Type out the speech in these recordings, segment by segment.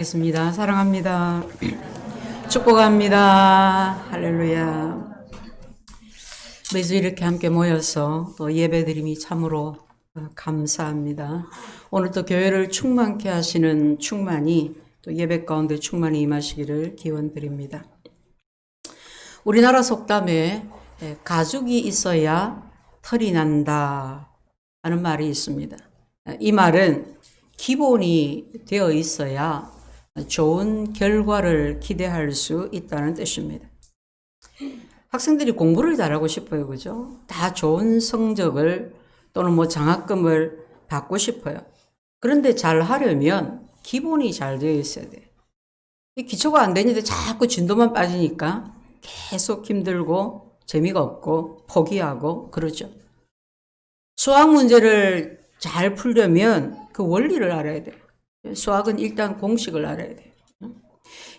겠습니다. 사랑합니다. 축복합니다. 할렐루야. 매주 이렇게 함께 모여서 또 예배드림이 참으로 감사합니다. 오늘 또 교회를 충만케 하시는 충만이 또 예배 가운데 충만히 임하시기를 기원드립니다. 우리나라 속담에 가죽이 있어야 털이 난다 하는 말이 있습니다. 이 말은 기본이 되어 있어야 좋은 결과를 기대할 수 있다는 뜻입니다. 학생들이 공부를 잘하고 싶어요. 그죠? 다 좋은 성적을 또는 장학금을 받고 싶어요. 그런데 잘 하려면 기본이 잘 되어 있어야 돼요. 기초가 안 되는데 자꾸 진도만 빠지니까 계속 힘들고 재미가 없고 포기하고 그러죠. 수학 문제를 잘 풀려면 그 원리를 알아야 돼요. 수학은 일단 공식을 알아야 돼요.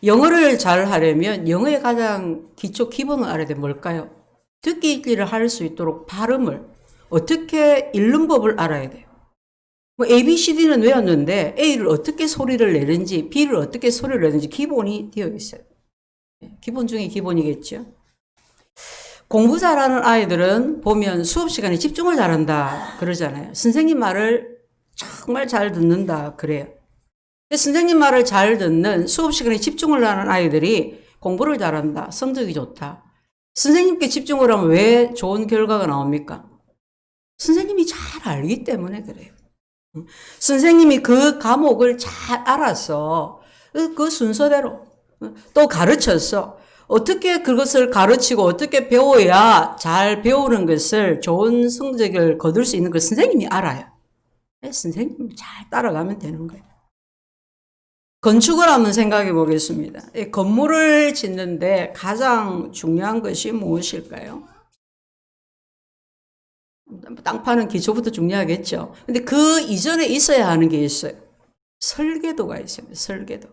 영어를 잘 하려면 영어의 가장 기초 기본을 알아야 돼요. 뭘까요? 듣기 읽기를 할 수 있도록 발음을 어떻게 읽는 법을 알아야 돼요. A, B, C, D는 외웠는데 A를 어떻게 소리를 내는지 B를 어떻게 소리를 내는지 기본이 되어 있어요. 기본 중에 기본이겠죠. 공부 잘하는 아이들은 보면 수업 시간에 집중을 잘한다 그러잖아요. 선생님 말을 정말 잘 듣는다 그래요. 선생님 말을 잘 듣는 수업 시간에 집중을 하는 아이들이 공부를 잘한다, 성적이 좋다. 선생님께 집중을 하면 왜 좋은 결과가 나옵니까? 선생님이 잘 알기 때문에 그래요. 선생님이 그 과목을 잘 알아서 그 순서대로 또 가르쳐서 어떻게 그것을 가르치고 어떻게 배워야 잘 배우는 것을 좋은 성적을 거둘 수 있는 걸 선생님이 알아요. 선생님이 잘 따라가면 되는 거예요. 건축을 한번 생각해 보겠습니다. 건물을 짓는데 가장 중요한 것이 무엇일까요? 땅 파는 기초부터 중요하겠죠. 근데 그 이전에 있어야 하는 게 있어요. 설계도가 있습니다. 설계도.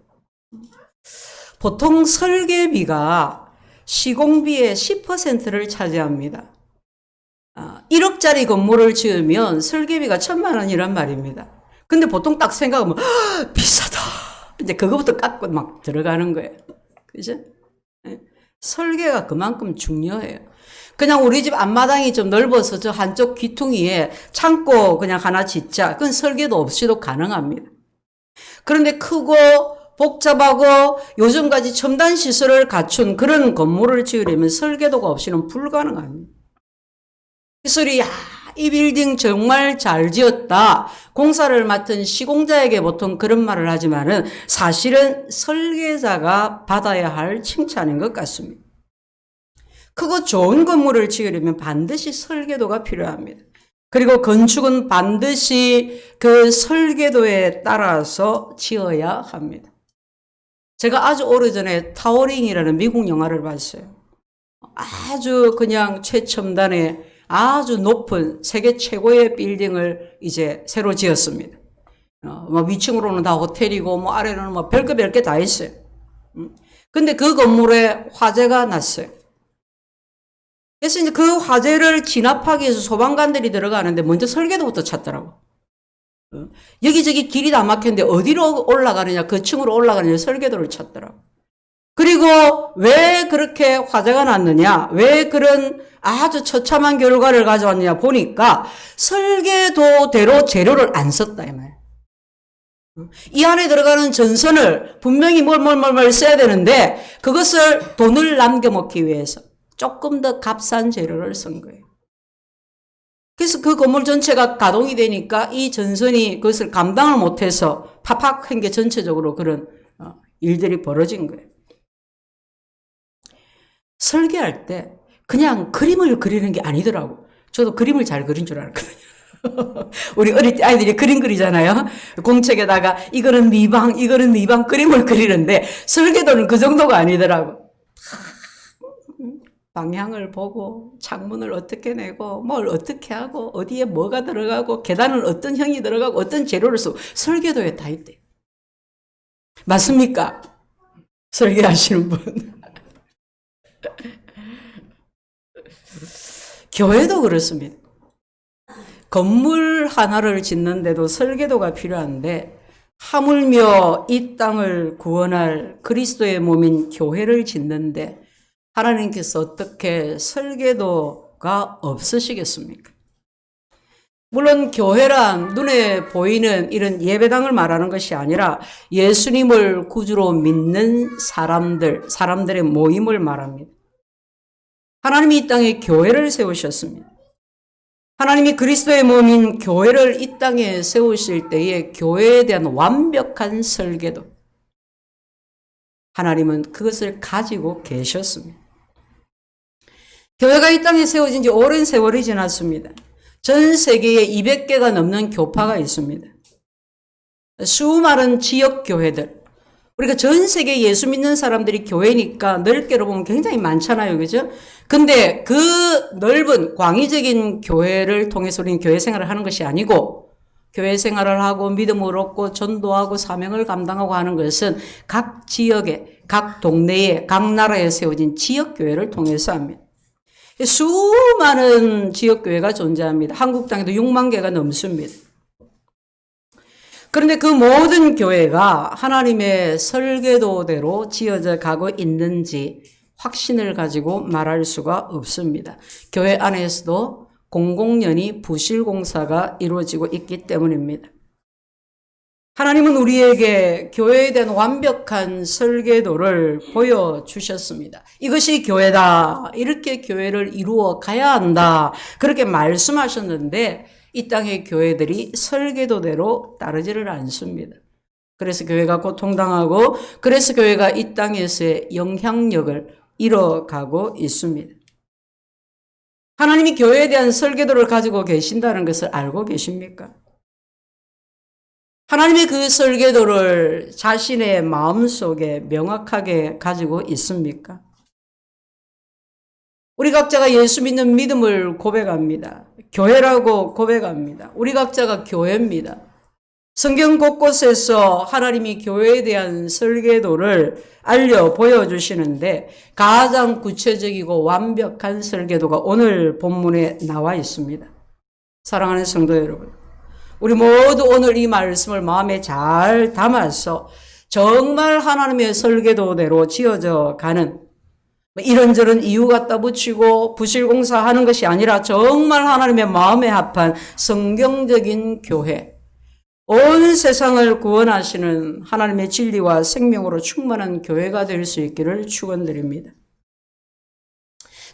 보통 설계비가 시공비의 10%를 차지합니다. 1억짜리 건물을 지으면 설계비가 1,000만 원이란 말입니다. 근데 보통 딱 생각하면 비싸다. 이제 그거부터 깎고 막 들어가는 거예요. 그죠? 설계가 그만큼 중요해요. 그냥 우리 집 앞마당이 좀 넓어서 저 한쪽 귀퉁이에 창고 그냥 하나 짓자. 그건 설계도 없이도 가능합니다. 그런데 크고 복잡하고 요즘까지 첨단 시설을 갖춘 그런 건물을 지으려면 설계도가 없이는 불가능합니다. 기술이 이 빌딩 정말 잘 지었다. 공사를 맡은 시공자에게 보통 그런 말을 하지만은 사실은 설계자가 받아야 할 칭찬인 것 같습니다. 크고 좋은 건물을 지으려면 반드시 설계도가 필요합니다. 그리고 건축은 반드시 그 설계도에 따라서 지어야 합니다. 제가 아주 오래전에 타워링이라는 미국 영화를 봤어요. 아주 그냥 최첨단의 아주 높은 세계 최고의 빌딩을 이제 새로 지었습니다. 위층으로는 다 호텔이고 아래로는 별게 다 있어요. 근데 그 건물에 화재가 났어요. 그래서 이제 그 화재를 진압하기 위해서 소방관들이 들어가는데 먼저 설계도부터 찾더라고. 여기저기 길이 다 막혔는데 어디로 올라가느냐, 그 층으로 올라가느냐 설계도를 찾더라고. 그리고 왜 그렇게 화재가 났느냐, 왜 그런 아주 처참한 결과를 가져왔느냐 보니까 설계도대로 재료를 안 썼다 이 말이에요. 이 안에 들어가는 전선을 분명히 뭘 써야 되는데 그것을 돈을 남겨먹기 위해서 조금 더 값싼 재료를 쓴 거예요. 그래서 그 건물 전체가 가동이 되니까 이 전선이 그것을 감당을 못해서 팍팍 한 게 전체적으로 그런 일들이 벌어진 거예요. 설계할 때 그냥 그림을 그리는 게 아니더라고. 저도 그림을 잘 그린 줄 알았거든요. 우리 어릴 때 아이들이 그림 그리잖아요. 공책에다가 이거는 미방, 이거는 미방 그림을 그리는데 설계도는 그 정도가 아니더라고. 방향을 보고 창문을 어떻게 내고 뭘 어떻게 하고 어디에 뭐가 들어가고 계단은 어떤 형이 들어가고 어떤 재료를 쓰고 설계도에 다 있대. 맞습니까? 설계하시는 분. 교회도 그렇습니다. 건물 하나를 짓는데도 설계도가 필요한데 하물며 이 땅을 구원할 그리스도의 몸인 교회를 짓는데 하나님께서 어떻게 설계도가 없으시겠습니까? 물론 교회란 눈에 보이는 이런 예배당을 말하는 것이 아니라 예수님을 구주로 믿는 사람들의 모임을 말합니다. 하나님이 이 땅에 교회를 세우셨습니다. 하나님이 그리스도의 몸인 교회를 이 땅에 세우실 때에 교회에 대한 완벽한 설계도, 하나님은 그것을 가지고 계셨습니다. 교회가 이 땅에 세워진 지 오랜 세월이 지났습니다. 전 세계에 200개가 넘는 교파가 있습니다. 수많은 지역 교회들. 우리가 전 세계 예수 믿는 사람들이 교회니까 넓게로 보면 굉장히 많잖아요. 그죠? 근데 그 넓은 광의적인 교회를 통해서 우리는 교회 생활을 하는 것이 아니고 교회 생활을 하고 믿음을 얻고 전도하고 사명을 감당하고 하는 것은 각 지역에, 각 동네에, 각 나라에 세워진 지역 교회를 통해서 합니다. 수많은 지역교회가 존재합니다. 한국 땅에도 6만 개가 넘습니다. 그런데 그 모든 교회가 하나님의 설계도대로 지어져 가고 있는지 확신을 가지고 말할 수가 없습니다. 교회 안에서도 공공연히 부실공사가 이루어지고 있기 때문입니다. 하나님은 우리에게 교회에 대한 완벽한 설계도를 보여주셨습니다. 이것이 교회다. 이렇게 교회를 이루어 가야 한다. 그렇게 말씀하셨는데 이 땅의 교회들이 설계도대로 따르지를 않습니다. 그래서 교회가 고통당하고 그래서 교회가 이 땅에서의 영향력을 잃어가고 있습니다. 하나님이 교회에 대한 설계도를 가지고 계신다는 것을 알고 계십니까? 하나님이 그 설계도를 자신의 마음속에 명확하게 가지고 있습니까? 우리 각자가 예수 믿는 믿음을 고백합니다. 교회라고 고백합니다. 우리 각자가 교회입니다. 성경 곳곳에서 하나님이 교회에 대한 설계도를 알려 보여주시는데 가장 구체적이고 완벽한 설계도가 오늘 본문에 나와 있습니다. 사랑하는 성도 여러분, 우리 모두 오늘 이 말씀을 마음에 잘 담아서 정말 하나님의 설계도대로 지어져 가는 이런저런 이유 갖다 붙이고 부실공사하는 것이 아니라 정말 하나님의 마음에 합한 성경적인 교회, 온 세상을 구원하시는 하나님의 진리와 생명으로 충만한 교회가 될 수 있기를 축원드립니다.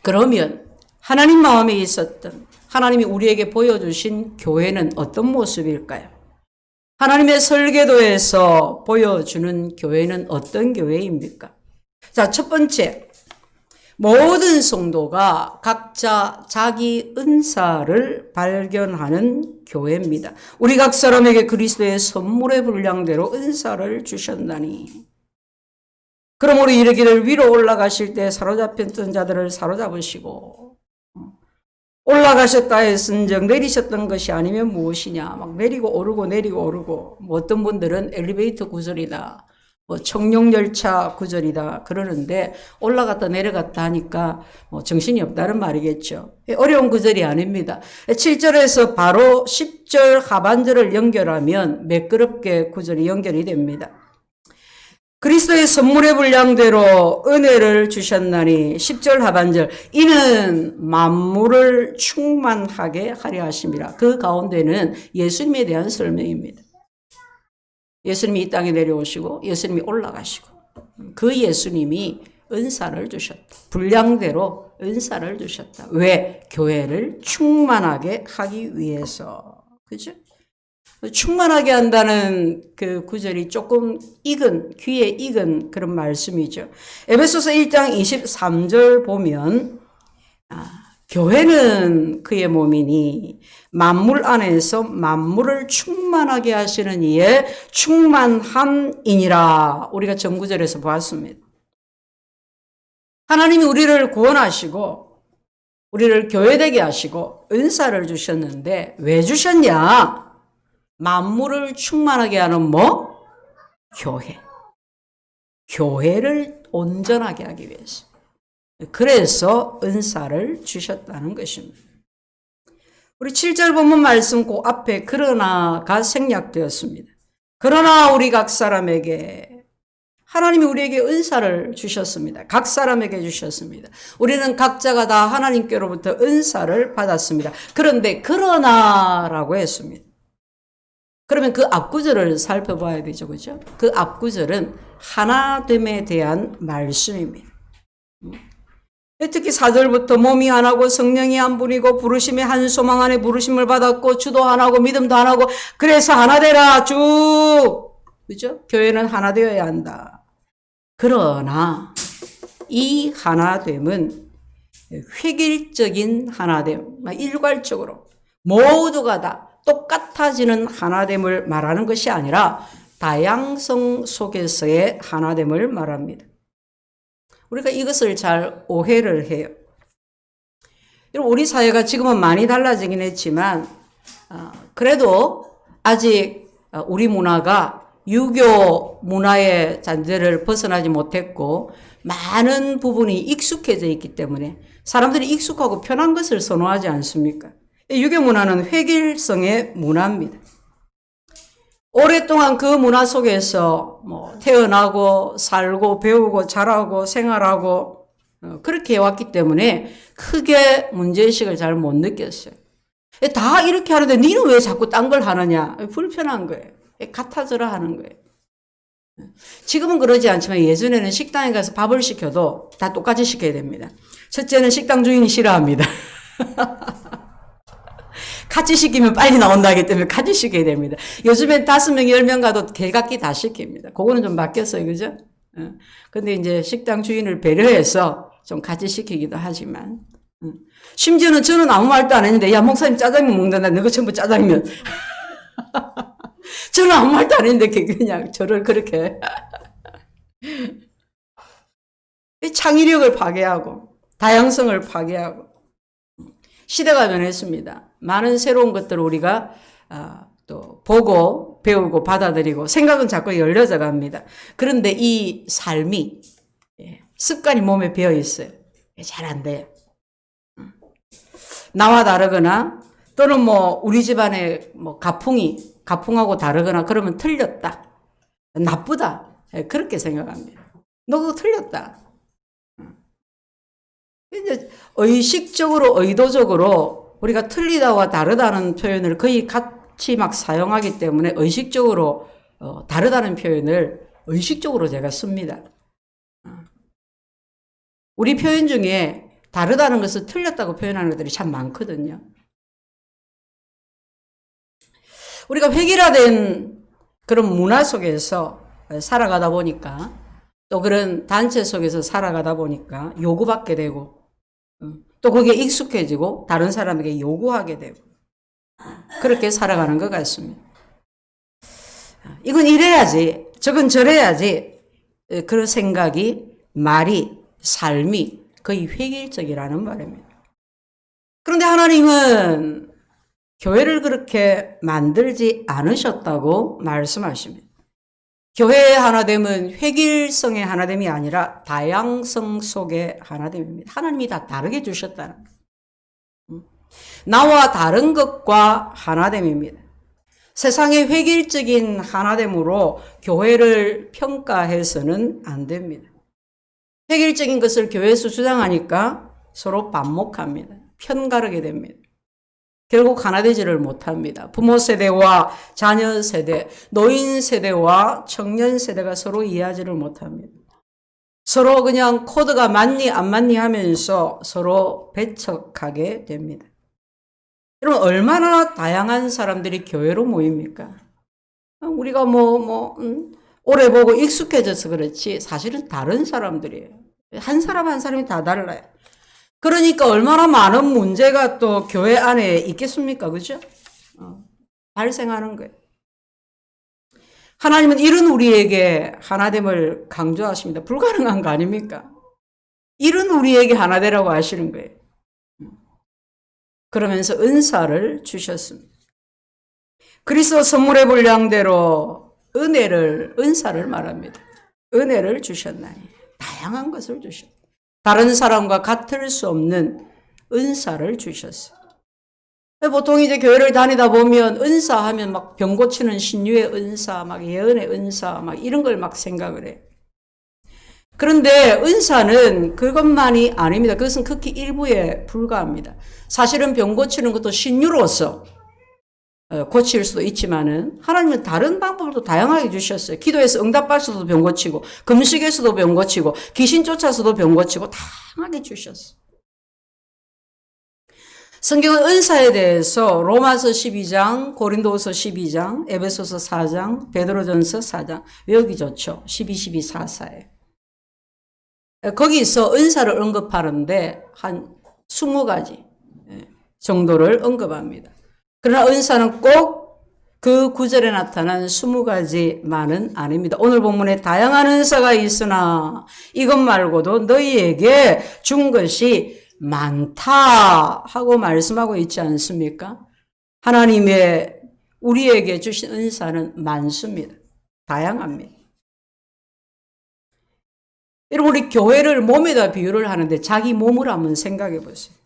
그러면 하나님 마음에 있었던 하나님이 우리에게 보여주신 교회는 어떤 모습일까요? 하나님의 설계도에서 보여주는 교회는 어떤 교회입니까? 자, 첫 번째, 모든 성도가 각자 자기 은사를 발견하는 교회입니다. 우리 각 사람에게 그리스도의 선물의 분량대로 은사를 주셨나니. 그러므로 이르기를 위로 올라가실 때 사로잡혔던 자들을 사로잡으시고 올라가셨다 했은즉 내리셨던 것이 아니면 무엇이냐. 막 내리고 오르고 뭐 어떤 분들은 엘리베이터 구절이다. 뭐 청룡열차 구절이다 그러는데 올라갔다 내려갔다 하니까 뭐 정신이 없다는 말이겠죠. 어려운 구절이 아닙니다. 7절에서 바로 10절 하반절을 연결하면 매끄럽게 구절이 연결이 됩니다. 그리스도의 선물의 분량대로 은혜를 주셨나니 10절 하반절 이는 만물을 충만하게 하려 하심이라. 그 가운데는 예수님에 대한 설명입니다. 예수님이 이 땅에 내려오시고 예수님이 올라가시고 그 예수님이 은사를 주셨다. 분량대로 은사를 주셨다. 왜? 교회를 충만하게 하기 위해서. 그죠? 충만하게 한다는 그 구절이 조금 귀에 익은 그런 말씀이죠. 에베소서 1장 23절 보면 교회는 그의 몸이니 만물 안에서 만물을 충만하게 하시는 이의 충만함이니라. 우리가 전구절에서 보았습니다. 하나님이 우리를 구원하시고 우리를 교회되게 하시고 은사를 주셨는데 왜 주셨냐? 만물을 충만하게 하는 교회. 교회를 온전하게 하기 위해서. 그래서 은사를 주셨다는 것입니다. 우리 7절 본문 말씀 그 앞에 그러나가 생략되었습니다. 그러나 우리 각 사람에게 하나님이 우리에게 은사를 주셨습니다. 각 사람에게 주셨습니다. 우리는 각자가 다 하나님께로부터 은사를 받았습니다. 그런데 그러나라고 했습니다. 그러면 그 앞구절을 살펴봐야 되죠. 그죠? 그 앞구절은 하나됨에 대한 말씀입니다. 특히 4절부터 몸이 하나고 성령이 한 분이고 부르심의 한 소망 안에 부르심을 받았고 주도 하나고 믿음도 하나고 그래서 하나 되라 쭉. 그죠? 교회는 하나 되어야 한다. 그러나 이 하나됨은 획일적인 하나됨, 일괄적으로 모두가 다 똑같아지는 하나됨을 말하는 것이 아니라 다양성 속에서의 하나됨을 말합니다. 우리가 이것을 잘 오해를 해요. 우리 사회가 지금은 많이 달라지긴 했지만 그래도 아직 우리 문화가 유교 문화의 잔재를 벗어나지 못했고 많은 부분이 익숙해져 있기 때문에 사람들이 익숙하고 편한 것을 선호하지 않습니까? 유교 문화는 획일성의 문화입니다. 오랫동안 그 문화 속에서 태어나고 살고 배우고 자라고 생활하고 그렇게 해왔기 때문에 크게 문제의식을 잘 못 느꼈어요. 다 이렇게 하는데 니는 왜 자꾸 딴 걸 하느냐? 불편한 거예요. 같아져라 하는 거예요. 지금은 그러지 않지만 예전에는 식당에 가서 밥을 시켜도 다 똑같이 시켜야 됩니다. 첫째는 식당 주인이 싫어합니다. 같이 시키면 빨리 나온다기 때문에 같이 시켜야 됩니다. 요즘엔 5명, 10명 가도 개각기 다 시킵니다. 그거는 좀 바뀌었어요. 그죠? 근데 이제 식당 주인을 배려해서 좀 같이 시키기도 하지만 심지어는 저는 아무 말도 안 했는데 야 목사님 짜장면 먹는다. 너가 전부 짜장면. 저는 아무 말도 안 했는데 그냥 저를 그렇게 창의력을 파괴하고 다양성을 파괴하고 시대가 변했습니다. 많은 새로운 것들을 우리가 또 보고 배우고 받아들이고 생각은 자꾸 열려져 갑니다. 그런데 이 삶이 습관이 몸에 배어 있어요. 잘 안 돼요. 나와 다르거나 또는 우리 집안에 가풍하고 다르거나 그러면 틀렸다. 나쁘다. 그렇게 생각합니다. 너도 틀렸다. 이제 의식적으로, 의도적으로 우리가 틀리다와 다르다는 표현을 거의 같이 막 사용하기 때문에 의식적으로 다르다는 표현을 의식적으로 제가 씁니다. 우리 표현 중에 다르다는 것을 틀렸다고 표현하는 것들이 참 많거든요. 우리가 획일화된 그런 문화 속에서 살아가다 보니까 또 그런 단체 속에서 살아가다 보니까 요구받게 되고 또 거기에 익숙해지고 다른 사람에게 요구하게 되고 그렇게 살아가는 것 같습니다. 이건 이래야지 저건 저래야지 그런 생각이 말이 삶이 거의 획일적이라는 말입니다. 그런데 하나님은 교회를 그렇게 만들지 않으셨다고 말씀하십니다. 교회의 하나됨은 획일성의 하나됨이 아니라 다양성 속의 하나됨입니다. 하나님이 다 다르게 주셨다는 거예요. 나와 다른 것과 하나됨입니다. 세상의 획일적인 하나됨으로 교회를 평가해서는 안 됩니다. 획일적인 것을 교회에서 주장하니까 서로 반목합니다. 편가르게 됩니다. 결국 하나 되지를 못합니다. 부모 세대와 자녀 세대, 노인 세대와 청년 세대가 서로 이해하지를 못합니다. 서로 그냥 코드가 맞니 안 맞니 하면서 서로 배척하게 됩니다. 여러분 얼마나 다양한 사람들이 교회로 모입니까? 우리가 오래 보고 익숙해져서 그렇지 사실은 다른 사람들이에요. 한 사람 한 사람이 다 달라요. 그러니까 얼마나 많은 문제가 또 교회 안에 있겠습니까? 그죠? 발생하는 거예요. 하나님은 이런 우리에게 하나됨을 강조하십니다. 불가능한 거 아닙니까? 이런 우리에게 하나 되라고 하시는 거예요. 그러면서 은사를 주셨습니다. 그리스도 선물의 분량대로 은사를 말합니다. 은혜를 주셨나니 다양한 것을 주셨다. 다른 사람과 같을 수 없는 은사를 주셨어요. 보통 이제 교회를 다니다 보면 은사 하면 막 병 고치는 신유의 은사, 막 예언의 은사, 막 이런 걸 막 생각을 해. 그런데 은사는 그것만이 아닙니다. 그것은 극히 일부에 불과합니다. 사실은 병 고치는 것도 신유로서 고칠 수도 있지만은 하나님은 다른 방법도 다양하게 주셨어요. 기도에서 응답받아서도 병 고치고 금식에서도 병 고치고 귀신 쫓아서도 병 고치고 다양하게 주셨어요. 성경은 은사에 대해서 로마서 12장, 고린도서 12장, 에베소서 4장, 베드로전서 4장 외우기 좋죠. 12, 12, 4, 4에. 거기서 은사를 언급하는데 한 20가지 정도를 언급합니다. 그러나 은사는 꼭 그 구절에 나타난 20가지만은 아닙니다. 오늘 본문에 다양한 은사가 있으나 이것 말고도 너희에게 준 것이 많다 하고 말씀하고 있지 않습니까? 하나님의 우리에게 주신 은사는 많습니다. 다양합니다. 여러분, 우리 교회를 몸에다 비유를 하는데 자기 몸을 한번 생각해 보세요.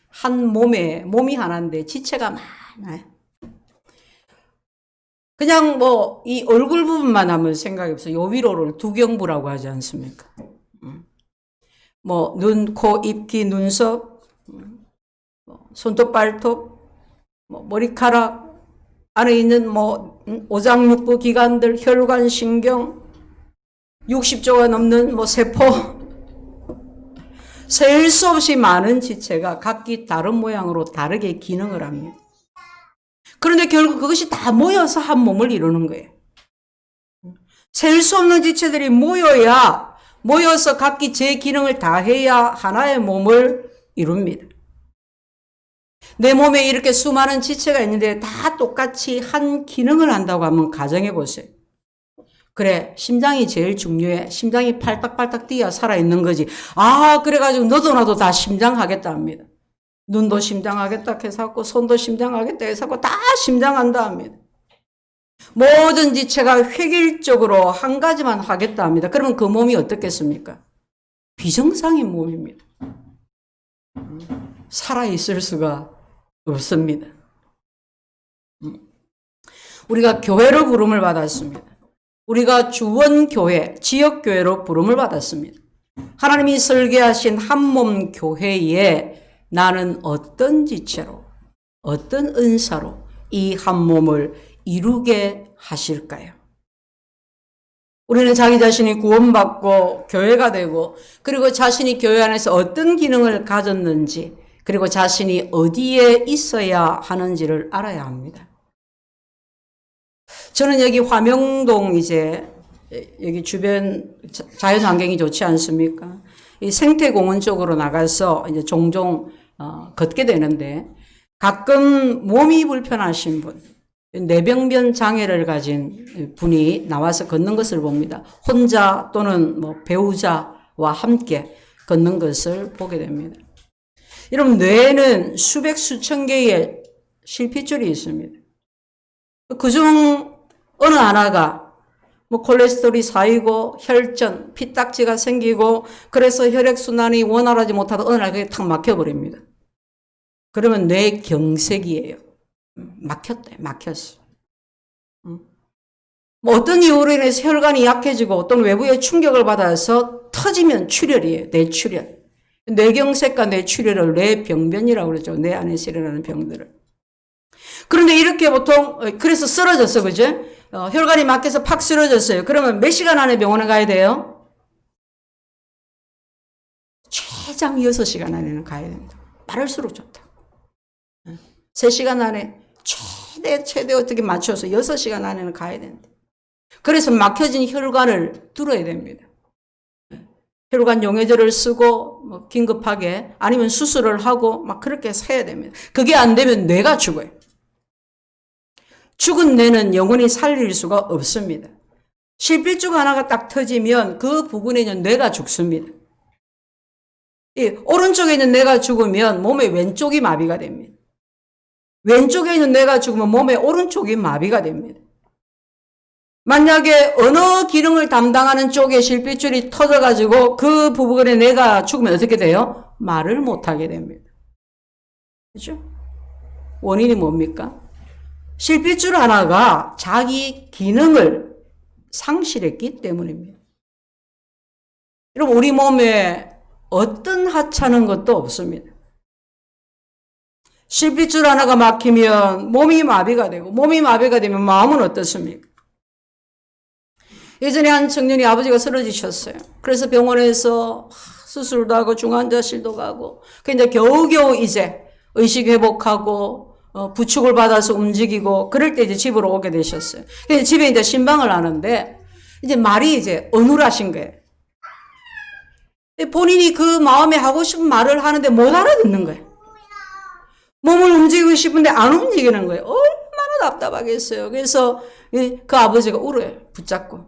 한 몸이 하나인데 지체가 많아요. 그냥 뭐 이 얼굴 부분만 한번 생각해 보세요. 요 위로를 두경부라고 하지 않습니까? 뭐 눈, 코, 입, 귀, 눈썹, 손톱, 발톱, 뭐 머리카락, 안에 있는 뭐 오장육부 기관들, 혈관, 신경, 60조가 넘는 뭐 세포, 셀 수 없이 많은 지체가 각기 다른 모양으로 다르게 기능을 합니다. 그런데 결국 그것이 다 모여서 한 몸을 이루는 거예요. 셀 수 없는 지체들이 모여서 각기 제 기능을 다 해야 하나의 몸을 이룹니다. 내 몸에 이렇게 수많은 지체가 있는데 다 똑같이 한 기능을 한다고 한번 가정해 보세요. 그래, 심장이 제일 중요해. 심장이 팔딱팔딱 뛰어야 살아있는 거지. 그래가지고 너도 나도 다 심장 하겠다 합니다. 눈도 심장 하겠다 해서 손도 심장 하겠다 해서 다 심장 한다 합니다. 모든 지체가 획일적으로 한 가지만 하겠다 합니다. 그러면 그 몸이 어떻겠습니까? 비정상인 몸입니다. 살아있을 수가 없습니다. 우리가 교회로 부름을 받았습니다. 우리가 주원교회, 지역교회로 부름을 받았습니다. 하나님이 설계하신 한몸 교회에 나는 어떤 지체로, 어떤 은사로 이 한몸을 이루게 하실까요? 우리는 자기 자신이 구원받고 교회가 되고 그리고 자신이 교회 안에서 어떤 기능을 가졌는지 그리고 자신이 어디에 있어야 하는지를 알아야 합니다. 저는 여기 화명동 여기 주변 자연 환경이 좋지 않습니까? 이 생태공원 쪽으로 나가서 이제 종종 걷게 되는데 가끔 몸이 불편하신 분, 뇌병변 장애를 가진 분이 나와서 걷는 것을 봅니다. 혼자 또는 뭐 배우자와 함께 걷는 것을 보게 됩니다. 여러분, 뇌에는 수백 수천 개의 실핏줄이 있습니다. 그중 어느 하나가 뭐 콜레스테롤이 쌓이고 혈전, 피딱지가 생기고 그래서 혈액순환이 원활하지 못하다 어느 날 그게 탁 막혀버립니다. 그러면 뇌경색이에요. 막혔어. 뭐 어떤 이유로 인해서 혈관이 약해지고 또는 외부의 충격을 받아서 터지면 출혈이에요. 뇌출혈. 뇌경색과 뇌출혈을 뇌병변이라고 그러죠. 뇌 안에서 일어나는 병들을. 그런데 이렇게 보통 그래서 쓰러졌어, 그죠? 혈관이 막혀서 팍 쓰러졌어요. 그러면 몇 시간 안에 병원에 가야 돼요? 최장 6시간 안에는 가야 됩니다. 빠를수록 좋다. 3시간 안에 최대 어떻게 맞춰서 6시간 안에는 가야 된다. 그래서 막혀진 혈관을 뚫어야 됩니다. 혈관 용해제를 쓰고 뭐 긴급하게 아니면 수술을 하고 막 그렇게 해야 됩니다. 그게 안 되면 뇌가 죽어요. 죽은 뇌는 영원히 살릴 수가 없습니다. 실핏줄 하나가 딱 터지면 그 부분에 있는 뇌가 죽습니다. 오른쪽에 있는 뇌가 죽으면 몸의 왼쪽이 마비가 됩니다. 왼쪽에 있는 뇌가 죽으면 몸의 오른쪽이 마비가 됩니다. 만약에 어느 기능을 담당하는 쪽에 실핏줄이 터져가지고 그 부분에 뇌가 죽으면 어떻게 돼요? 말을 못하게 됩니다. 그렇죠? 원인이 뭡니까? 실핏줄 하나가 자기 기능을 상실했기 때문입니다. 여러분, 우리 몸에 어떤 하찮은 것도 없습니다. 실핏줄 하나가 막히면 몸이 마비가 되고, 몸이 마비가 되면 마음은 어떻습니까? 예전에 한 청년이 아버지가 쓰러지셨어요. 그래서 병원에서 수술도 하고 중환자실도 가고, 이제 겨우겨우 이제 의식 회복하고 부축을 받아서 움직이고, 그럴 때 이제 집으로 오게 되셨어요. 그래서 집에 이제 신방을 하는데 이제 말이 이제 어눌하신 거예요. 본인이 그 마음에 하고 싶은 말을 하는데 못 알아듣는 거예요. 몸을 움직이고 싶은데 안 움직이는 거예요. 얼마나 답답하겠어요. 그래서 그 아버지가 울어요. 붙잡고.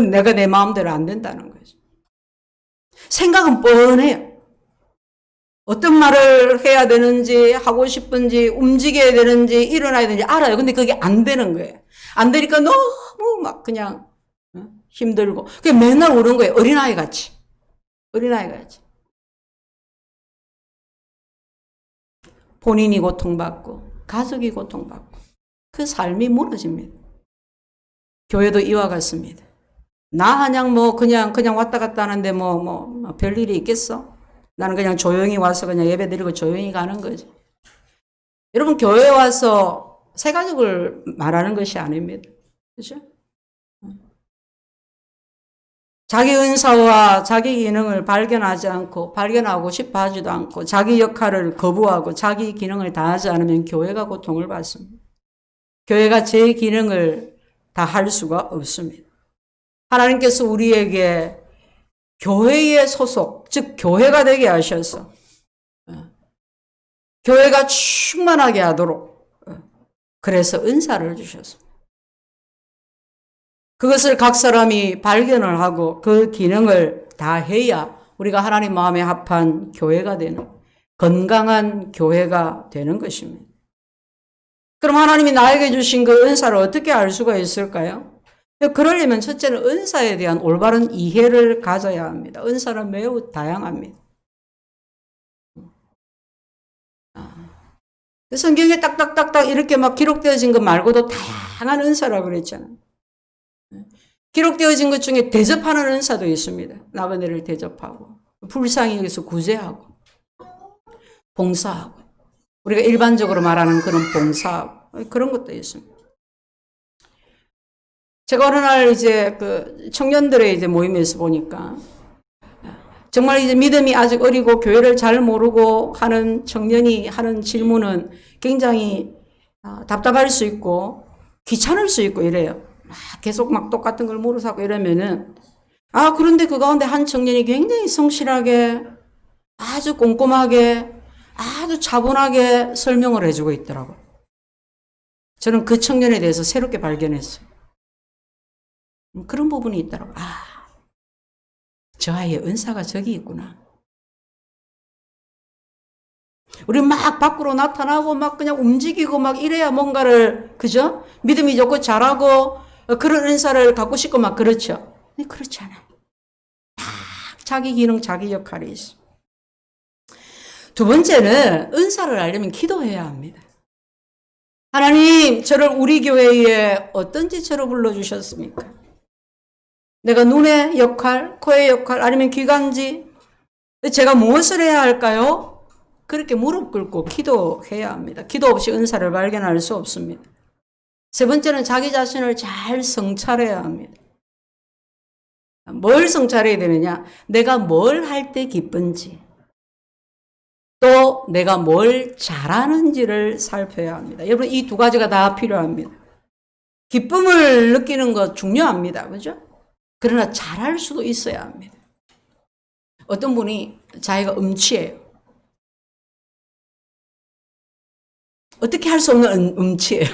내가 내 마음대로 안 된다는 거죠. 생각은 뻔해요. 어떤 말을 해야 되는지, 하고 싶은지, 움직여야 되는지, 일어나야 되는지 알아요. 근데 그게 안 되는 거예요. 안 되니까 너무 막 그냥 힘들고. 그게 맨날 우는 거예요. 어린아이 같이. 어린아이 같이. 본인이 고통받고, 가족이 고통받고, 그 삶이 무너집니다. 교회도 이와 같습니다. 나 한양 그냥 왔다 갔다 하는데 별일이 있겠어? 나는 그냥 조용히 와서 그냥 예배 드리고 조용히 가는 거지. 여러분, 교회에 와서 새 가족을 말하는 것이 아닙니다. 그죠? 자기 은사와 자기 기능을 발견하지 않고, 발견하고 싶어 하지도 않고, 자기 역할을 거부하고, 자기 기능을 다하지 않으면 교회가 고통을 받습니다. 교회가 제 기능을 다 할 수가 없습니다. 하나님께서 우리에게 교회의 소속, 즉 교회가 되게 하셔서 교회가 충만하게 하도록 그래서 은사를 주셨습니다. 그것을 각 사람이 발견을 하고 그 기능을 다 해야 우리가 하나님 마음에 합한 교회가 되는, 건강한 교회가 되는 것입니다. 그럼 하나님이 나에게 주신 그 은사를 어떻게 알 수가 있을까요? 그러려면 첫째는 은사에 대한 올바른 이해를 가져야 합니다. 은사는 매우 다양합니다. 성경에 딱딱딱딱 이렇게 막 기록되어진 것 말고도 다양한 은사라고 그랬잖아요. 기록되어진 것 중에 대접하는 은사도 있습니다. 나그네를 대접하고, 불쌍히 여기서 구제하고, 봉사하고, 우리가 일반적으로 말하는 그런 봉사하고, 그런 것도 있습니다. 제가 어느 날 이제 그 청년들의 이제 모임에서 보니까 정말 이제 믿음이 아직 어리고 교회를 잘 모르고 하는 청년이 하는 질문은 굉장히 답답할 수 있고 귀찮을 수 있고 이래요. 계속 막 똑같은 걸 물어서고 이러면은 그런데 그 가운데 한 청년이 굉장히 성실하게 아주 꼼꼼하게 아주 차분하게 설명을 해주고 있더라고요. 저는 그 청년에 대해서 새롭게 발견했어요. 그런 부분이 있더라고요. 저 아이의 은사가 저기 있구나. 우리 막 밖으로 나타나고 막 그냥 움직이고 막 이래야 뭔가를, 그죠? 믿음이 좋고 잘하고 그런 은사를 갖고 싶고 막 그렇죠. 근데 그렇지 않아요. 딱 자기 기능, 자기 역할이 있어. 두 번째는 은사를 알려면 기도해야 합니다. 하나님, 저를 우리 교회에 어떤 지체로 불러주셨습니까? 내가 눈의 역할, 코의 역할, 아니면 귀간지, 제가 무엇을 해야 할까요? 그렇게 무릎 꿇고 기도해야 합니다. 기도 없이 은사를 발견할 수 없습니다. 세 번째는 자기 자신을 잘 성찰해야 합니다. 뭘 성찰해야 되느냐? 내가 뭘 할 때 기쁜지, 또 내가 뭘 잘하는지를 살펴야 합니다. 여러분, 이 두 가지가 다 필요합니다. 기쁨을 느끼는 것 중요합니다. 그죠? 그러나 잘할 수도 있어야 합니다. 어떤 분이 자기가 음치예요. 어떻게 할 수 없는 음치예요.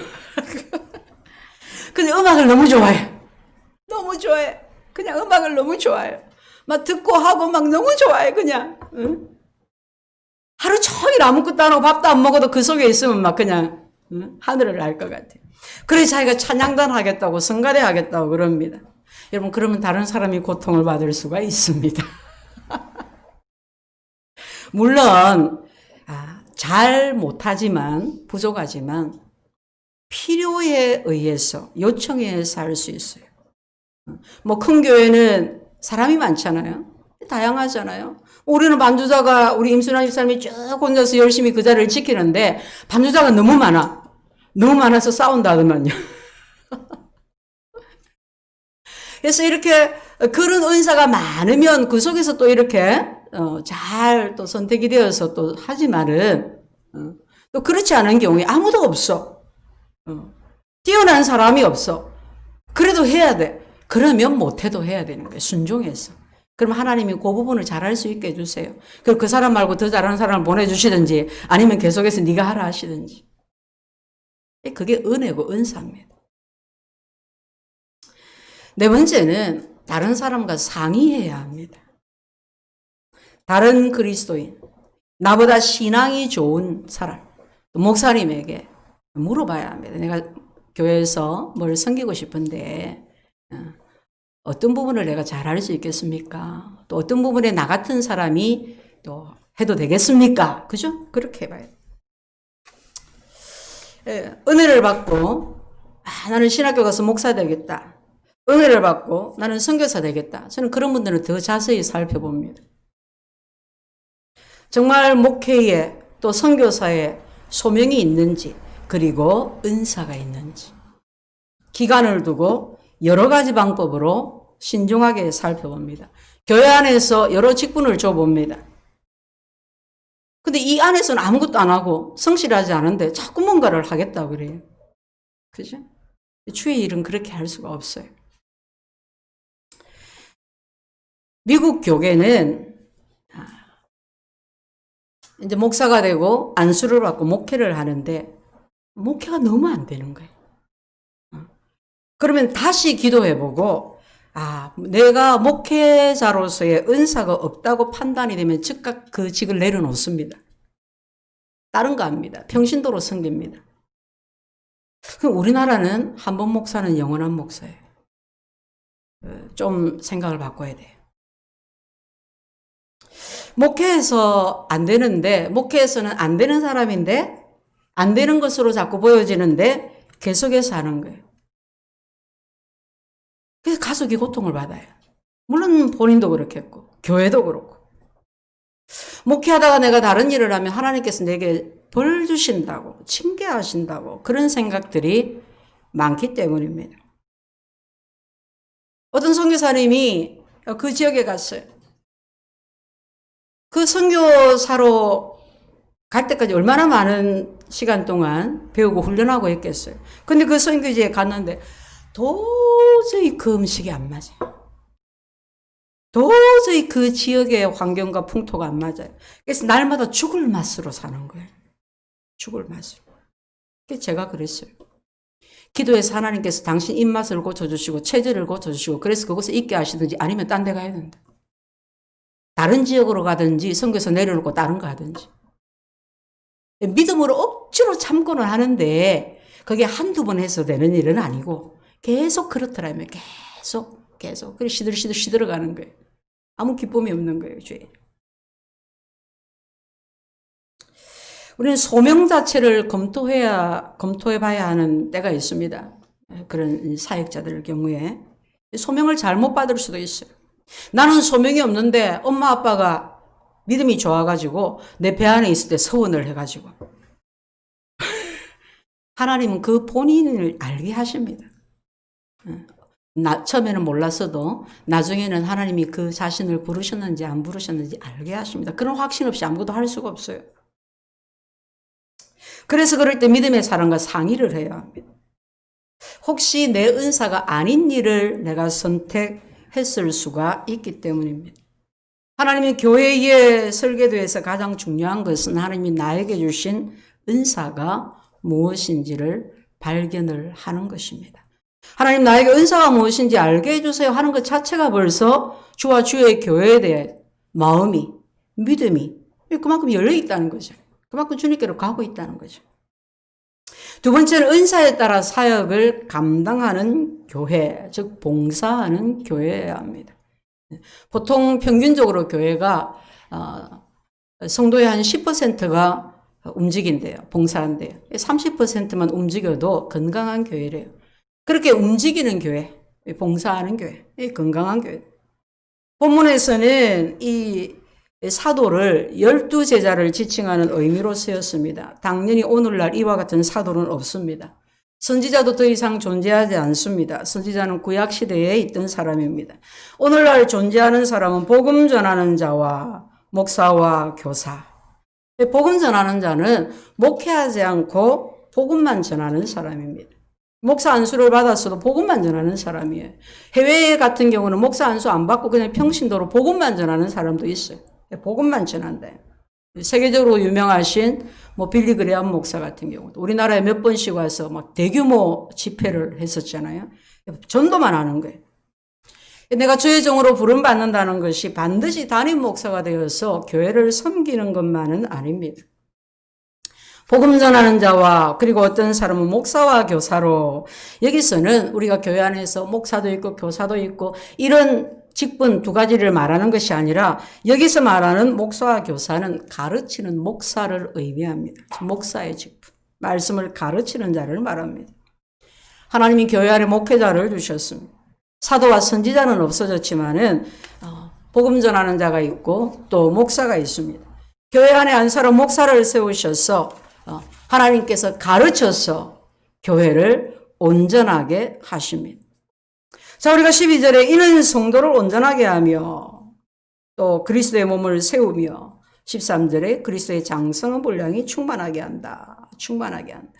근데 음악을 너무 좋아해. 너무 좋아해. 그냥 음악을 너무 좋아해요. 막 듣고 하고 막 너무 좋아해, 그냥. 응? 하루 종일 아무것도 안 하고 밥도 안 먹어도 그 속에 있으면 막 그냥 하늘을 날 것 같아요. 그래서 자기가 찬양단 하겠다고, 성가대 하겠다고 그럽니다. 여러분, 그러면 다른 사람이 고통을 받을 수가 있습니다. 물론 잘 못하지만, 부족하지만, 필요에 의해서, 요청에 의해서 할 수 있어요. 뭐, 큰 교회는 사람이 많잖아요. 다양하잖아요. 우리는 반주자가, 우리 임순환 집사님이 쭉 혼자서 열심히 그 자리를 지키는데, 반주자가 너무 많아. 너무 많아서 싸운다 하더만요. 그래서 이렇게 그런 은사가 많으면 그 속에서 또 이렇게 잘 또 선택이 되어서 또 하지만은 또 그렇지 않은 경우에 아무도 없어. 뛰어난 사람이 없어. 그래도 해야 돼. 그러면 못해도 해야 되는 거예요. 순종해서. 그럼 하나님이 그 부분을 잘할 수 있게 해주세요. 그럼 그 사람 말고 더 잘하는 사람을 보내주시든지 아니면 계속해서 네가 하라 하시든지. 그게 은혜고 은사입니다. 네 번째는 다른 사람과 상의해야 합니다. 다른 그리스도인, 나보다 신앙이 좋은 사람, 목사님에게 물어봐야 합니다. 내가 교회에서 뭘 섬기고 싶은데 어떤 부분을 내가 잘할 수 있겠습니까? 또 어떤 부분에 나 같은 사람이 또 해도 되겠습니까? 그죠? 그렇게 해봐요. 은혜를 받고 나는 신학교 가서 목사 되겠다. 은혜를 받고 나는 선교사 되겠다. 저는 그런 분들은 더 자세히 살펴봅니다. 정말 목회에 또 선교사에 소명이 있는지 그리고 은사가 있는지 기간을 두고 여러 가지 방법으로 신중하게 살펴봅니다. 교회 안에서 여러 직분을 줘봅니다. 근데 이 안에서는 아무것도 안 하고 성실하지 않은데 자꾸 뭔가를 하겠다고 그래요. 그죠? 주의 일은 그렇게 할 수가 없어요. 미국 교계는 이제 목사가 되고 안수를 받고 목회를 하는데 목회가 너무 안 되는 거예요. 그러면 다시 기도해보고 내가 목회자로서의 은사가 없다고 판단이 되면 즉각 그 직을 내려놓습니다. 다른 거 합니다. 평신도로 섬깁니다. 그럼 우리나라는 한 번 목사는 영원한 목사예요. 좀 생각을 바꿔야 돼요. 목회에서 안 되는데, 목회에서는 안 되는 사람인데, 안 되는 것으로 자꾸 보여지는데, 계속해서 하는 거예요. 그래서 가족이 고통을 받아요. 물론 본인도 그렇겠고, 교회도 그렇고. 목회하다가 내가 다른 일을 하면 하나님께서 내게 벌 주신다고, 징계하신다고, 그런 생각들이 많기 때문입니다. 어떤 선교사님이 그 지역에 갔어요. 그 선교사로 갈 때까지 얼마나 많은 시간 동안 배우고 훈련하고 했겠어요. 근데 그 선교지에 갔는데 도저히 그 음식이 안 맞아요. 도저히 그 지역의 환경과 풍토가 안 맞아요. 그래서 날마다 죽을 맛으로 사는 거예요. 죽을 맛으로. 그래서 제가 그랬어요. 기도해서 하나님께서 당신 입맛을 고쳐주시고 체질을 고쳐주시고 그래서 그곳에 있게 하시든지 아니면 딴 데 가야 된다. 다른 지역으로 가든지 선교에서 내려놓고 다른 거 하든지. 믿음으로 억지로 참고는 하는데 그게 한두 번 해서 되는 일은 아니고 계속 그렇더라면 계속 그래 시들어가는 거예요. 아무 기쁨이 없는 거예요. 죄. 우리는 소명 자체를 검토해봐야 하는 때가 있습니다. 그런 사역자들 경우에 소명을 잘못 받을 수도 있어요. 나는 소명이 없는데 엄마 아빠가 믿음이 좋아가지고 내 배 안에 있을 때 서원을 해가지고 하나님은 그 본인을 알게 하십니다. 처음에는 몰랐어도 나중에는 하나님이 그 자신을 부르셨는지 안 부르셨는지 알게 하십니다. 그런 확신 없이 아무것도 할 수가 없어요. 그래서 그럴 때 믿음의 사람과 상의를 해야 합니다. 혹시 내 은사가 아닌 일을 내가 선택했을 수가 있기 때문입니다. 하나님이 교회의 설계도에서 가장 중요한 것은 하나님이 나에게 주신 은사가 무엇인지를 발견을 하는 것입니다. 하나님 나에게 은사가 무엇인지 알게 해주세요 하는 것 자체가 벌써 주와 주의 교회에 대해 마음이, 믿음이 그만큼 열려 있다는 거죠. 그만큼 주님께로 가고 있다는 거죠. 두 번째는 은사에 따라 사역을 감당하는 교회, 즉 봉사하는 교회여야 합니다. 보통 평균적으로 교회가 성도의 한 10%가 움직인대요. 봉사한대요. 30%만 움직여도 건강한 교회래요. 그렇게 움직이는 교회, 봉사하는 교회, 건강한 교회. 본문에서는 이 사도를 12제자를 지칭하는 의미로 쓰였습니다. 당연히 오늘날 이와 같은 사도는 없습니다. 선지자도 더 이상 존재하지 않습니다. 선지자는 구약시대에 있던 사람입니다. 오늘날 존재하는 사람은 복음 전하는 자와 목사와 교사. 복음 전하는 자는 목회하지 않고 복음만 전하는 사람입니다. 목사 안수를 받았어도 복음만 전하는 사람이에요. 해외 같은 경우는 목사 안수 안 받고 그냥 평신도로 복음만 전하는 사람도 있어요. 복음만 전한다. 세계적으로 유명하신 빌리 그레암 목사 같은 경우도 우리나라에 몇 번씩 와서 막 대규모 집회를 했었잖아요. 전도만 하는 거예요. 내가 주의 종으로 부름받는다는 것이 반드시 담임 목사가 되어서 교회를 섬기는 것만은 아닙니다. 복음 전하는 자와 그리고 어떤 사람은 목사와 교사로 여기서는 우리가 교회 안에서 목사도 있고 교사도 있고 이런 직분 두 가지를 말하는 것이 아니라 여기서 말하는 목사와 교사는 가르치는 목사를 의미합니다. 목사의 직분, 말씀을 가르치는 자를 말합니다. 하나님이 교회 안에 목회자를 주셨습니다. 사도와 선지자는 없어졌지만은 복음 전하는 자가 있고 또 목사가 있습니다. 교회 안에 한 사람 목사를 세우셔서 하나님께서 가르쳐서 교회를 온전하게 하십니다. 자, 우리가 12절에 이는 성도를 온전하게 하며 또 그리스도의 몸을 세우며 13절에 그리스도의 장성한 분량이 충만하게 한다. 충만하게 한다.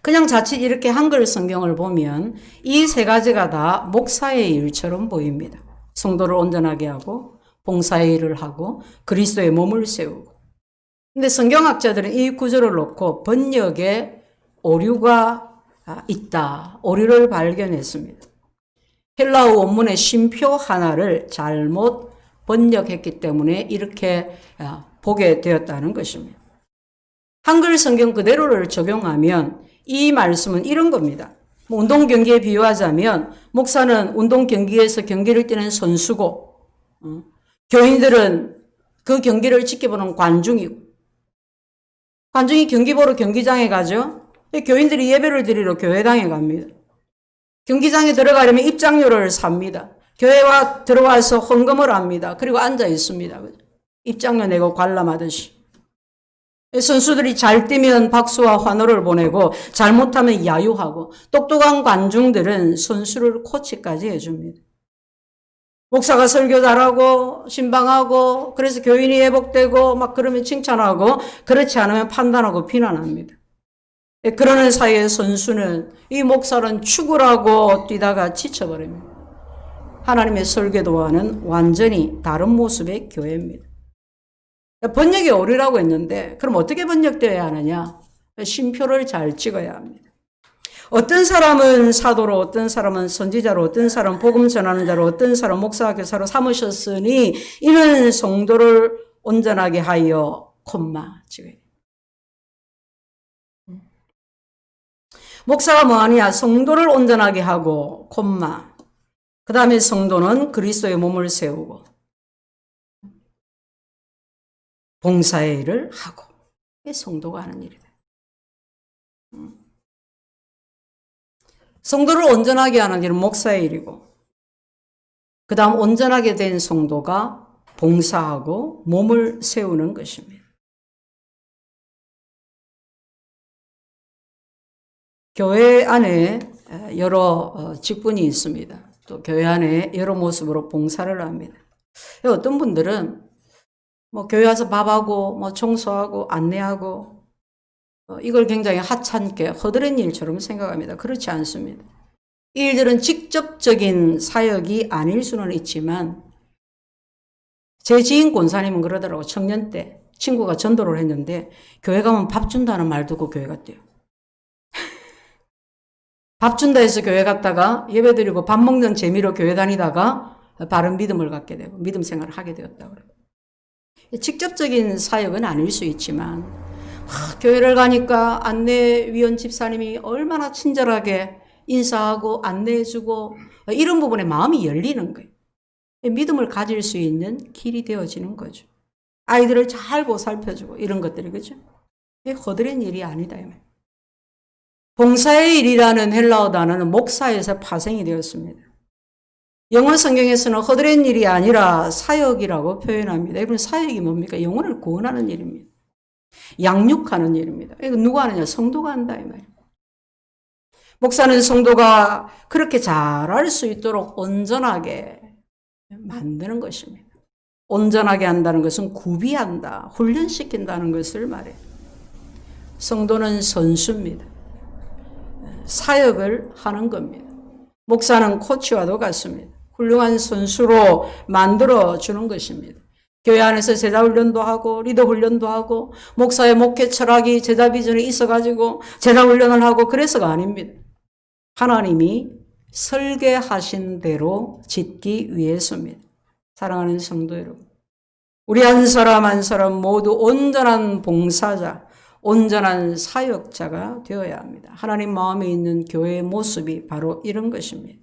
그냥 자칫 이렇게 한글 성경을 보면 이 세 가지가 다 목사의 일처럼 보입니다. 성도를 온전하게 하고 봉사의 일을 하고 그리스도의 몸을 세우고. 근데 성경학자들은 이 구절을 놓고 번역에 오류가 있다. 오류를 발견했습니다. 헬라어 원문의 쉼표 하나를 잘못 번역했기 때문에 이렇게 보게 되었다는 것입니다. 한글 성경 그대로를 적용하면 이 말씀은 이런 겁니다. 운동 경기에 비유하자면 목사는 운동 경기에서 경기를 뛰는 선수고 교인들은 그 경기를 지켜보는 관중이고 관중이 경기 보러 경기장에 가죠. 교인들이 예배를 드리러 교회당에 갑니다. 경기장에 들어가려면 입장료를 삽니다. 교회와 들어와서 헌금을 합니다. 그리고 앉아 있습니다. 입장료 내고 관람하듯이. 선수들이 잘 뛰면 박수와 환호를 보내고 잘못하면 야유하고 똑똑한 관중들은 선수를 코치까지 해줍니다. 목사가 설교 잘하고 신방하고 그래서 교인이 회복되고 막 그러면 칭찬하고 그렇지 않으면 판단하고 비난합니다. 그러는 사이에 선수는 이 목사는 축구라고 뛰다가 지쳐버립니다. 하나님의 설교도와는 완전히 다른 모습의 교회입니다. 번역이 오류라고 했는데 그럼 어떻게 번역되어야 하느냐? 쉼표를 잘 찍어야 합니다. 어떤 사람은 사도로, 어떤 사람은 선지자로, 어떤 사람은 복음 전하는 자로, 어떤 사람은 목사와 교사로 삼으셨으니 이는 성도를 온전하게 하여 콤마 찍어야 돼요. 목사가 뭐하냐? 성도를 온전하게 하고 콤마. 그 다음에 성도는 그리스도의 몸을 세우고 봉사의 일을 하고. 이게 성도가 하는 일이다. 성도를 온전하게 하는 일은 목사의 일이고 그 다음 온전하게 된 성도가 봉사하고 몸을 세우는 것입니다. 교회 안에 여러 직분이 있습니다. 또 교회 안에 여러 모습으로 봉사를 합니다. 어떤 분들은 교회 와서 밥하고 청소하고 안내하고 이걸 굉장히 하찮게 허드렛 일처럼 생각합니다. 그렇지 않습니다. 이 일들은 직접적인 사역이 아닐 수는 있지만 제 지인 권사님은 그러더라고. 청년 때 친구가 전도를 했는데 교회 가면 밥 준다는 말 듣고 교회 갔대요. 밥 준다 해서 교회 갔다가 예배 드리고 밥 먹는 재미로 교회 다니다가 바른 믿음을 갖게 되고 믿음 생활을 하게 되었다고 그래요. 직접적인 사역은 아닐 수 있지만 교회를 가니까 안내위원 집사님이 얼마나 친절하게 인사하고 안내해주고 이런 부분에 마음이 열리는 거예요. 믿음을 가질 수 있는 길이 되어지는 거죠. 아이들을 잘 보살펴주고 이런 것들이, 그죠? 이게 허드렛 일이 아니다. 봉사의 일이라는 헬라어 단어는 목사에서 파생이 되었습니다. 영어 성경에서는 허드렛 일이 아니라 사역이라고 표현합니다. 여러분, 사역이 뭡니까? 영혼을 구원하는 일입니다. 양육하는 일입니다. 이거 누가 하느냐? 성도가 한다 이 말이에요. 목사는 성도가 그렇게 잘할 수 있도록 온전하게 만드는 것입니다. 온전하게 한다는 것은 구비한다, 훈련시킨다는 것을 말해요. 성도는 선수입니다. 사역을 하는 겁니다. 목사는 코치와도 같습니다. 훌륭한 선수로 만들어주는 것입니다. 교회 안에서 제자 훈련도 하고 리더 훈련도 하고 목사의 목회 철학이 제자 비전에 있어가지고 제자 훈련을 하고 그래서가 아닙니다. 하나님이 설계하신 대로 짓기 위해서입니다. 사랑하는 성도 여러분, 우리 한 사람 한 사람 모두 온전한 봉사자, 온전한 사역자가 되어야 합니다. 하나님 마음에 있는 교회의 모습이 바로 이런 것입니다.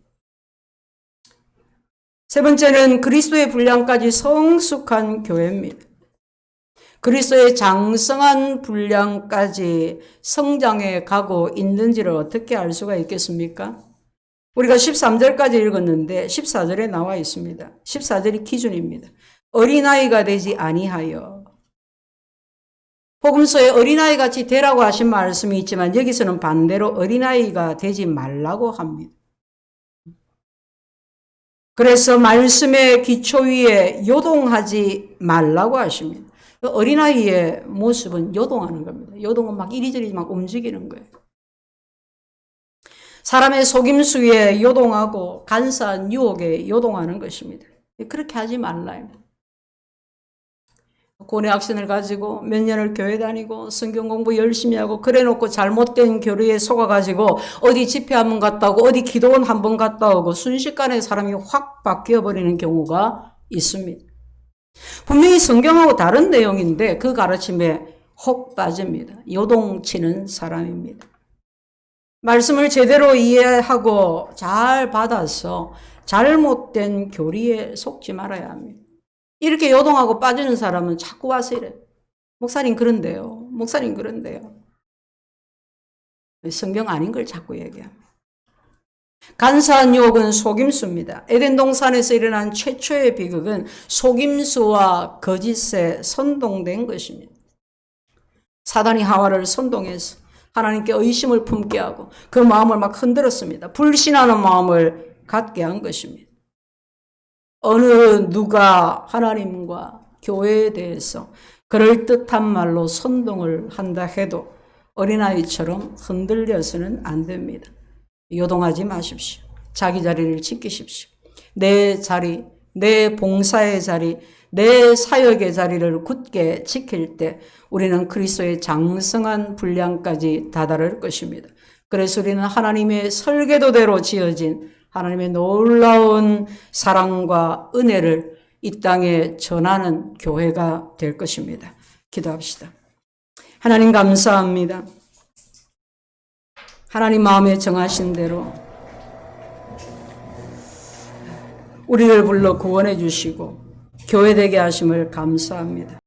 세 번째는 그리스도의 분량까지 성숙한 교회입니다. 그리스도의 장성한 분량까지 성장해 가고 있는지를 어떻게 알 수가 있겠습니까? 우리가 13절까지 읽었는데 14절에 나와 있습니다. 14절이 기준입니다. 어린아이가 되지 아니하여. 복음서에 어린아이같이 되라고 하신 말씀이 있지만 여기서는 반대로 어린아이가 되지 말라고 합니다. 그래서 말씀의 기초 위에 요동하지 말라고 하십니다. 어린아이의 모습은 요동하는 겁니다. 요동은 막 이리저리 막 움직이는 거예요. 사람의 속임수 위에 요동하고 간사한 유혹에 요동하는 것입니다. 그렇게 하지 말라요. 고뇌악신을 가지고 몇 년을 교회 다니고 성경 공부 열심히 하고 그래놓고 잘못된 교리에 속아가지고 어디 집회 한번 갔다 오고 어디 기도원 한번 갔다 오고 순식간에 사람이 확 바뀌어버리는 경우가 있습니다. 분명히 성경하고 다른 내용인데 그 가르침에 혹 빠집니다. 요동치는 사람입니다. 말씀을 제대로 이해하고 잘 받아서 잘못된 교리에 속지 말아야 합니다. 이렇게 요동하고 빠지는 사람은 자꾸 와서 이래. 목사님 그런데요. 목사님 그런데요. 성경 아닌 걸 자꾸 얘기합니다. 간사한 유혹은 속임수입니다. 에덴 동산에서 일어난 최초의 비극은 속임수와 거짓에 선동된 것입니다. 사단이 하와를 선동해서 하나님께 의심을 품게 하고 그 마음을 막 흔들었습니다. 불신하는 마음을 갖게 한 것입니다. 어느 누가 하나님과 교회에 대해서 그럴듯한 말로 선동을 한다 해도 어린아이처럼 흔들려서는 안 됩니다. 요동하지 마십시오. 자기 자리를 지키십시오. 내 자리, 내 봉사의 자리, 내 사역의 자리를 굳게 지킬 때 우리는 그리스도의 장성한 분량까지 다다를 것입니다. 그래서 우리는 하나님의 설계도대로 지어진 하나님의 놀라운 사랑과 은혜를 이 땅에 전하는 교회가 될 것입니다. 기도합시다. 하나님 감사합니다. 하나님 마음에 정하신 대로 우리를 불러 구원해 주시고 교회 되게 하심을 감사합니다.